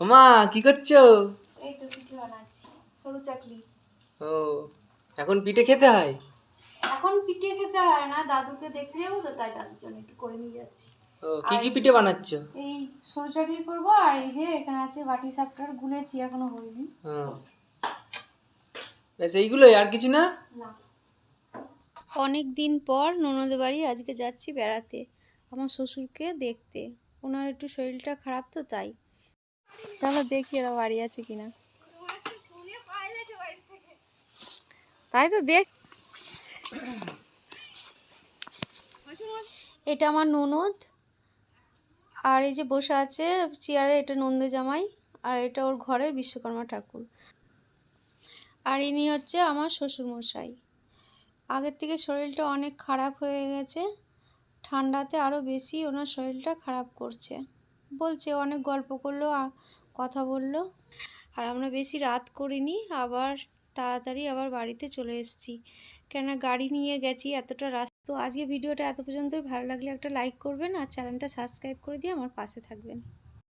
ওমা কি করছো? এই তো পিঠে বানাচ্ছি, সরু চাকলি। ও, এখন পিঠে খেতে হয়? এখন পিঠে খেতে হয় না, দাদুকে দেখতে যাবো তো, তাই দাদুর জন্য একটু করে নিয়ে যাচ্ছি। ও, কি আর কি এই পিঠে যে বানাচ্ছো? এই সরু চাকলি করবো, আর এই যে এখানে আছে বাটি সাপটার, গুলেছি এখনো হয়নি। ব্যাস এইগুলোই, আর কিছু না? না। অনেক দিন পর ননদের বাড়ি আজকে যাচ্ছি বেড়াতে, আমার শ্বশুরকে দেখতে। ওনার একটু শরীরটা খারাপ তো, তাই। চলো দেখি এরা বাড়ি আছে কিনা। তাই তো দেখ। এটা আমার ননদ, আর এই যে বসে আছে চেয়ারে, এটা নন্দ জামাই, আর এটা ওর ঘরের বিশ্বকর্মা ঠাকুর। আর ইনি হচ্ছে আমার শ্বশুরমশাই। আগের থেকে শরীরটা অনেক খারাপ হয়ে গেছে, ঠান্ডাতে আরও বেশি ওনার শরীরটা খারাপ করছে। বলছে, অনেক গল্প করলো, কথা বললো। আর আমরা বেশি রাত করিনি, আবার তাড়াতাড়ি আবার বাড়িতে চলে এসেছি, কেন গাড়ি নিয়ে গেছি এতটা রাস্তা। তো আজকে ভিডিওটা এত পর্যন্তই। ভালো লাগলে একটা লাইক করবেন, আর চ্যানেলটা সাবস্ক্রাইব করে দিয়ে আমার পাশে থাকবেন।